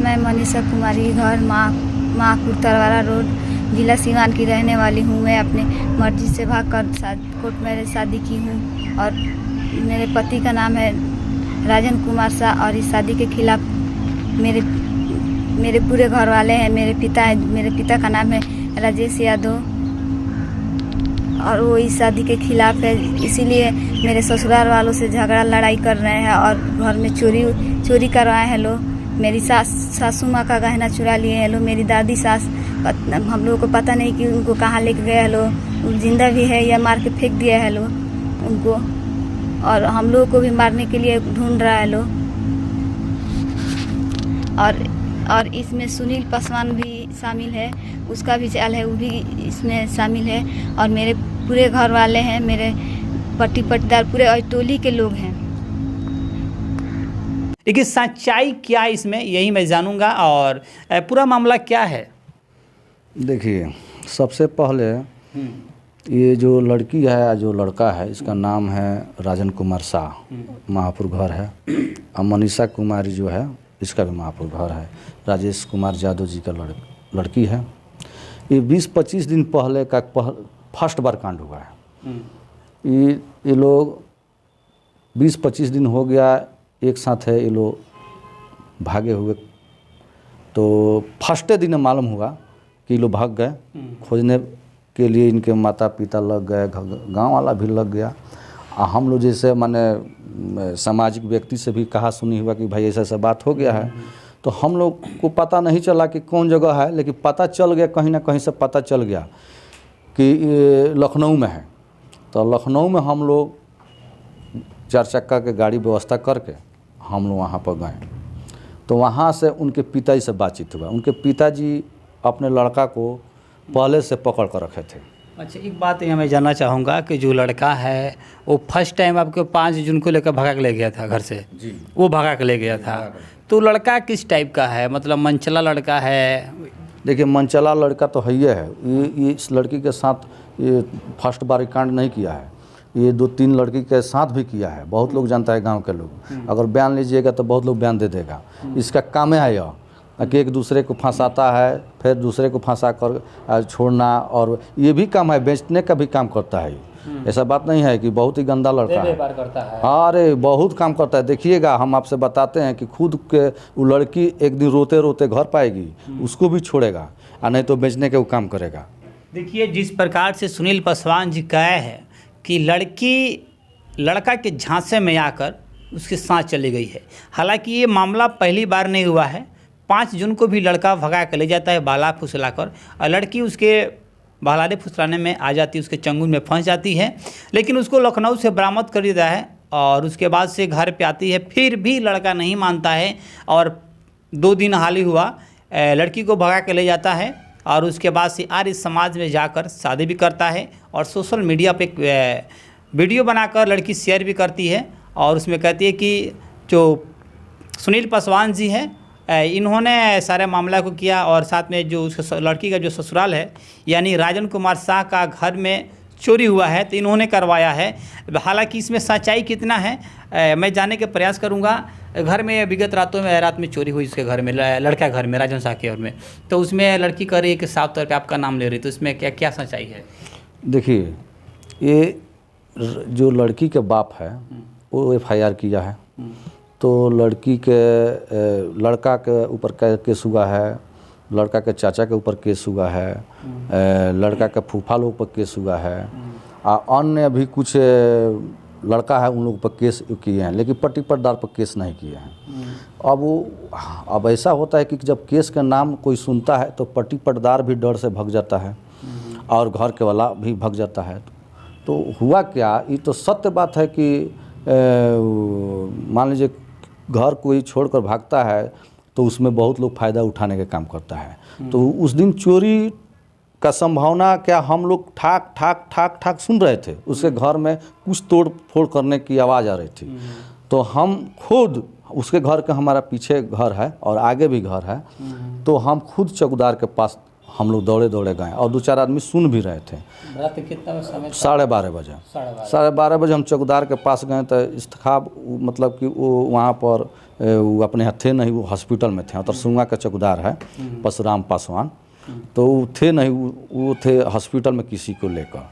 मैं मनीषा कुमारी, घर माहपुर तरवारा रोड, जिला सीवान की रहने वाली हूँ। मैं अपने मर्जी से भागकर कोर्ट मैरिज शादी की हूँ और मेरे पति का नाम है राजन कुमार शाह और इस शादी के खिलाफ मेरे पूरे घर वाले हैं। मेरे पिता का नाम है राजेश यादव और वो इस शादी के खिलाफ है। इसीलिए मेरे ससुराल वालों से झगड़ा लड़ाई कर रहे हैं और घर में चोरी करवाए हैं लोग। मेरी सासू माँ का गहना चुरा लिए हैं लोग। मेरी दादी सास, हम लोगों को पता नहीं कि उनको कहाँ लेके गए हैं लोग, जिंदा भी है या मार के फेंक दिया है लोग उनको, और हम लोगों को भी मारने के लिए ढूंढ रहा है लोग। और इसमें सुनील पासवान भी शामिल है, उसका भी चाल है, वो भी इसमें शामिल है। और मेरे पूरे घर वाले हैं, मेरे पट्टी पट्टीदार पूरे टोली के लोग हैं। लेकिन सच्चाई क्या इसमें, यही मैं जानूंगा। और पूरा मामला क्या है? देखिए, सबसे पहले ये जो लड़की है, जो लड़का है, इसका नाम है राजन कुमार शाह, महापुर घर है। और मनीषा कुमारी जो है, इसका भी महापुर घर है। राजेश कुमार यादव जी का लड़की है। ये 20-25 दिन पहले का फर्स्ट बार कांड हुआ है। ये लोग 20-25 दिन हो गया एक साथ है, ये लोग भागे हुए। तो फर्स्ट दिन मालूम हुआ कि ये लोग भाग गए। खोजने के लिए इनके माता पिता लग गए, गांव वाला भी लग गया। हम लोग जैसे माने सामाजिक व्यक्ति से भी कहा सुनी हुआ कि भाई ऐसा बात हो गया है। तो हम लोग को पता नहीं चला कि कौन जगह है, लेकिन पता चल गया, कहीं ना कहीं से पता चल गया कि ये लखनऊ में है। तो लखनऊ में हम लोग 4 चक्का के गाड़ी व्यवस्था करके हम लोग वहाँ पर गए। तो वहाँ से उनके पिताजी से बातचीत हुआ। उनके पिताजी अपने लड़का को पहले से पकड़ कर रखे थे। अच्छा, एक बात यहाँ मैं जानना चाहूँगा कि जो लड़का है वो फर्स्ट टाइम आपको 5 जून को लेकर भगा के ले गया था घर से जी? वो भगा के ले गया था। तो लड़का किस टाइप का है, मतलब मनचला लड़का है? देखिए, मनचला लड़का तो है ही है। ये इस लड़की के साथ ये फर्स्ट बार कांड नहीं किया है, ये 2-3 लड़की के साथ भी किया है। बहुत लोग जानता है, गांव के लोग। अगर बयान लीजिएगा तो बहुत लोग बयान दे देगा। इसका काम है यह कि एक दूसरे को फंसाता है, फिर दूसरे को फंसा कर छोड़ना, और ये भी काम है, बेचने का भी काम करता है। ऐसा बात नहीं है कि बहुत ही गंदा लड़का है, करता है। अरे बहुत काम करता है। देखिएगा, हम आपसे बताते हैं कि खुद के वो लड़की एक दिन रोते रोते घर पाएगी, उसको भी छोड़ेगा, और नहीं तो बेचने के वो काम करेगा। देखिए, जिस प्रकार से सुनील पासवान जी कहे हैं कि लड़का के झांसे में आकर उसके साथ चली गई है। हालांकि ये मामला पहली बार नहीं हुआ है। 5 जून को भी लड़का भगा कर ले जाता है बाला फुसला कर, और लड़की उसके बहलाने फुसलाने में आ जाती है, उसके चंगुल में फंस जाती है। लेकिन उसको लखनऊ से बरामद कर दिया है और उसके बाद से घर पे आती है। फिर भी लड़का नहीं मानता है और 2 दिन हाल ही हुआ लड़की को भगा के ले जाता है और उसके बाद से आर्य समाज में जाकर शादी भी करता है और सोशल मीडिया पे वीडियो बनाकर लड़की शेयर भी करती है। और उसमें कहती है कि जो सुनील पासवान जी हैं, इन्होंने सारे मामला को किया और साथ में जो उस लड़की का जो ससुराल है यानी राजन कुमार शाह का घर में चोरी हुआ है तो इन्होंने करवाया है। हालांकि इसमें सच्चाई कितना है मैं जानने के प्रयास करूंगा। घर में विगत रात में चोरी हुई उसके घर में, लड़का घर में, राजन शाह के घर में। तो उसमें लड़की कह रही है कि साफ तौर पे आपका नाम ले रही, तो इसमें क्या क्या सच्चाई है? देखिए, ये जो लड़की के बाप है वो FIR किया है। तो लड़की के लड़का के ऊपर केस हुआ है, लड़का के चाचा के ऊपर केस हुआ है, लड़का के फूफा लोग पर केस हुआ है, और अन्य भी कुछ लड़का है उन लोग पर केस किए हैं, लेकिन पट्टी पट्टीदार पर केस नहीं किए हैं। अब ऐसा होता है कि जब केस का नाम कोई सुनता है तो पट्टी पट्टीदार भी डर से भग जाता है और घर के वाला भी भग जाता है। तो हुआ क्या, ये तो सत्य बात है कि मान लीजिए घर कोई छोड़कर भागता है तो उसमें बहुत लोग फ़ायदा उठाने का काम करता है। तो उस दिन चोरी का संभावना क्या, हम लोग ठाक ठाक ठाक ठाक सुन रहे थे, उसके घर में कुछ तोड़ फोड़ करने की आवाज़ आ रही थी। तो हम खुद उसके घर का, हमारा पीछे घर है और आगे भी घर है, तो हम खुद चौकीदार के पास हम लोग दौड़े दौड़े गए और 2-4 आदमी सुन भी रहे थे। रात कितना समय? 12:30 बजे। 12:30 बजे हम चौकीदार के पास गए तो इस्तेखाब मतलब कि वो वहाँ पर वो अपने यहाँ थे नहीं, वो हॉस्पिटल में थे। उतरसुंगा के चौकीदार है परशुराम पासवान, तो वो थे नहीं, वो थे हॉस्पिटल में किसी को लेकर।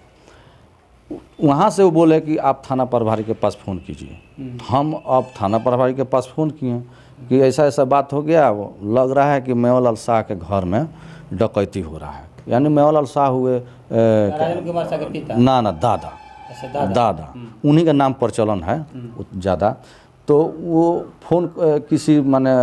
वहाँ से वो बोले कि आप थाना प्रभारी के पास फ़ोन कीजिए। हम अब थाना प्रभारी के पास फ़ोन किए कि ऐसा ऐसा बात हो गया, वो लग रहा है कि मेवालाल शाह के घर में डकैती हो रहा है। यानी मेवालाल शाह हुए राजन कुमार शाह के पिता? ना दादा। अच्छा, दादा उन्हीं का नाम प्रचलन है ज़्यादा। तो वो फ़ोन किसी माने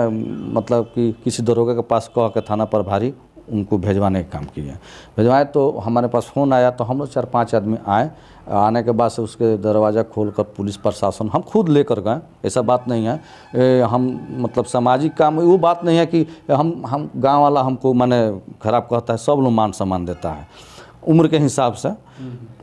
मतलब कि किसी दरोगा के पास कह के थाना प्रभारी उनको भेजवाने का काम किए। भेजवाए तो हमारे पास फ़ोन आया, तो हम लोग 4-5 आदमी आए। आने के बाद से उसके दरवाज़ा खोलकर पुलिस प्रशासन हम खुद लेकर गए। ऐसा बात नहीं है हम मतलब सामाजिक काम, वो बात नहीं है कि हम गांव वाला हमको माने खराब कहता है, सब लोग मान सम्मान देता है उम्र के हिसाब से।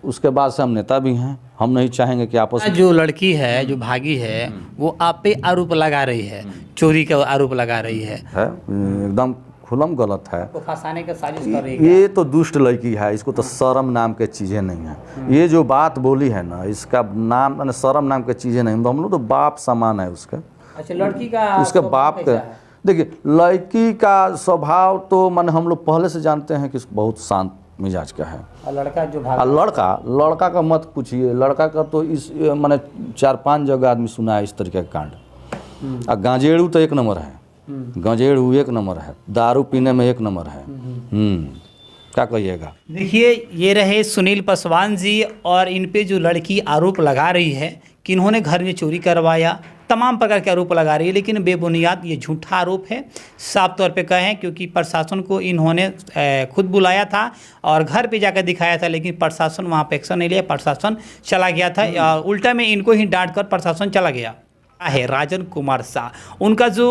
उसके बाद से हम नेता भी हैं, हम नहीं चाहेंगे कि आपस में जो लड़की है जो भागी है वो आप पे आरोप लगा रही है, चोरी का आरोप लगा रही है एकदम खुलम गलत है। तो फंसाने का साजिश कर रही है। ये तो दुष्ट लड़की है, इसको तो शर्म नाम के चीज़ें नहीं है। ये जो बात बोली है ना, इसका नाम मैंने शर्म नाम के चीज़ें नहीं, हम लोग तो बाप समान है उसके। अच्छा, लड़की का उसके बाप के देखिए, लड़की का स्वभाव तो माने हम लोग पहले से जानते हैं कि बहुत शांत मिजाज का है। और लड़का जो भागा, लड़का का मत पूछिए। लड़का का तो इस माने 4-5 जगह आदमी सुना है इस तरीके का कांड। और गांजेड़ू तो 1 नंबर है, गंजेड़ू 1 नंबर है, दारू पीने में 1 नंबर है। क्या कहिएगा? देखिए, ये रहे सुनील पासवान जी, और इन पे जो लड़की आरोप लगा रही है कि इन्होंने घर में चोरी करवाया, तमाम प्रकार के आरोप लगा रही है, लेकिन बेबुनियाद ये झूठा आरोप है। साफ तौर पे कहें, क्योंकि प्रशासन को इन्होंने खुद बुलाया था और घर पे जाकर दिखाया था, लेकिन प्रशासन वहाँ पे एक्शन नहीं लिया, प्रशासन चला गया था। उल्टा में इनको ही डांट कर प्रशासन चला गया है। राजन कुमार शाह, उनका जो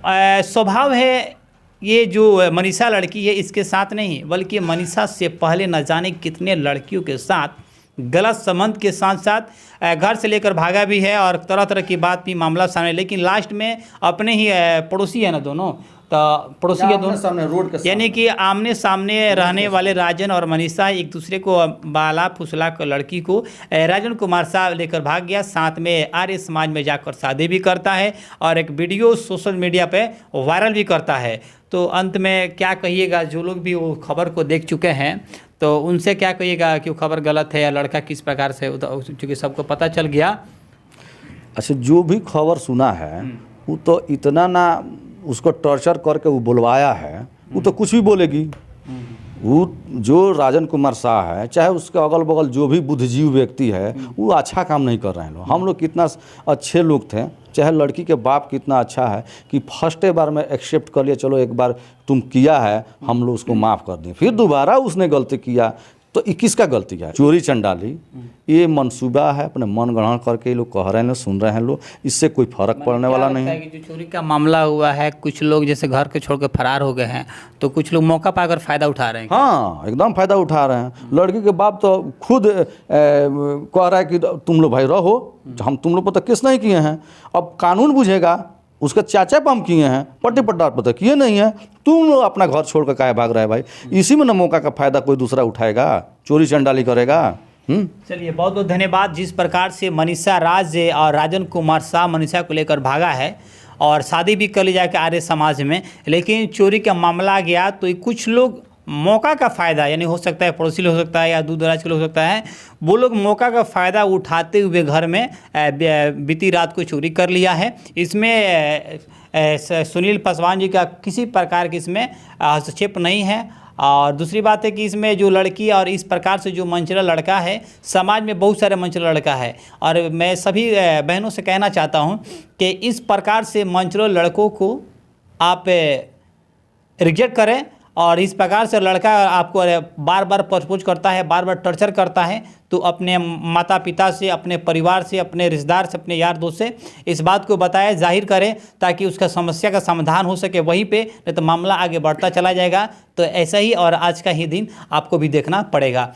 स्वभाव है, ये जो मनीषा लड़की है इसके साथ नहीं, बल्कि मनीषा से पहले न जाने कितने लड़कियों के साथ गलत संबंध के साथ साथ घर से लेकर भागा भी है और तरह तरह की बात भी मामला सामने, लेकिन लास्ट में अपने ही पड़ोसी है ना दोनों, तो पड़ोसी के दोनों सामने रोड के यानी कि आमने सामने रहने वाले राजन और मनीषा एक दूसरे को बाला फुसला कर लड़की को राजन कुमार शाह लेकर भाग गया। साथ में आर्य समाज में जाकर शादी भी करता है और एक वीडियो सोशल मीडिया पे वायरल भी करता है। तो अंत में क्या कहिएगा, जो लोग भी वो खबर को देख चुके हैं तो उनसे क्या कहिएगा कि वो खबर गलत है या लड़का किस प्रकार से, क्योंकि सबको पता चल गया। अच्छा, जो भी खबर सुना है वो तो इतना ना उसको टॉर्चर करके वो बुलवाया है, वो तो कुछ भी बोलेगी। वो जो राजन कुमार शाह है, चाहे उसके अगल बगल जो भी बुद्धिजीवी व्यक्ति है, वो अच्छा काम नहीं कर रहे हैं। हम लोग कितना अच्छे लोग थे, चाहे लड़की के बाप कितना अच्छा है कि फर्स्ट बार में एक्सेप्ट कर लिया, चलो एक बार तुम किया है, हम लोग उसको माफ़ कर दें। फिर दोबारा उसने गलती किया तो 21 का गलती है, चोरी चंडाली। ये मंसूबा है, अपने मन ग्रहण करके ये लोग कह रहे हैं, सुन रहे हैं लोग, इससे कोई फर्क पड़ने वाला नहीं है। कि जो चोरी का मामला हुआ है, कुछ लोग जैसे घर के छोड़ के फरार हो गए हैं, तो कुछ लोग मौका पाकर फ़ायदा उठा रहे हैं। हाँ, एकदम फ़ायदा उठा रहे हैं। लड़की के बाप तो खुद कह रहा है कि तुम लोग भाई रहो, हम तुम लोग पर तो केस नहीं किए हैं। अब कानून बुझेगा, उसके चाचा पम किए हैं, पट्टी पट्टार पर तो किए नहीं है, तुम लोग अपना घर छोड़ कर काहे भाग रहा है भाई? इसी में ना मौका का फ़ायदा कोई दूसरा उठाएगा, चोरी चंडाली करेगा। चलिए, बहुत बहुत धन्यवाद। जिस प्रकार से मनीषा राज और राजन कुमार शाह मनीषा को लेकर भागा है और शादी भी कर ली जाके आर्य समाज में, लेकिन चोरी का मामला गया तो कुछ लोग मौका का फ़ायदा, यानी हो सकता है पड़ोसी हो सकता है या दूर दराज के हो सकता है, वो लोग मौका का फ़ायदा उठाते हुए घर में बीती रात को चोरी कर लिया है। इसमें सुनील पासवान जी का किसी प्रकार की इसमें हस्तक्षेप नहीं है। और दूसरी बात है कि इसमें जो लड़की और इस प्रकार से जो मंचला लड़का है, समाज में बहुत सारे मंचला लड़का है, और मैं सभी बहनों से कहना चाहता हूँ कि इस प्रकार से मंचला लड़कों को आप रिजेक्ट करें। और इस प्रकार से लड़का आपको बार बार प्रपोज करता है, बार बार टॉर्चर करता है, तो अपने माता पिता से, अपने परिवार से, अपने रिश्तेदार से, अपने यार दोस्त से इस बात को बताएं, जाहिर करें, ताकि उसका समस्या का समाधान हो सके वहीं पे, नहीं तो मामला आगे बढ़ता चला जाएगा। तो ऐसा ही और आज का ही दिन आपको भी देखना पड़ेगा।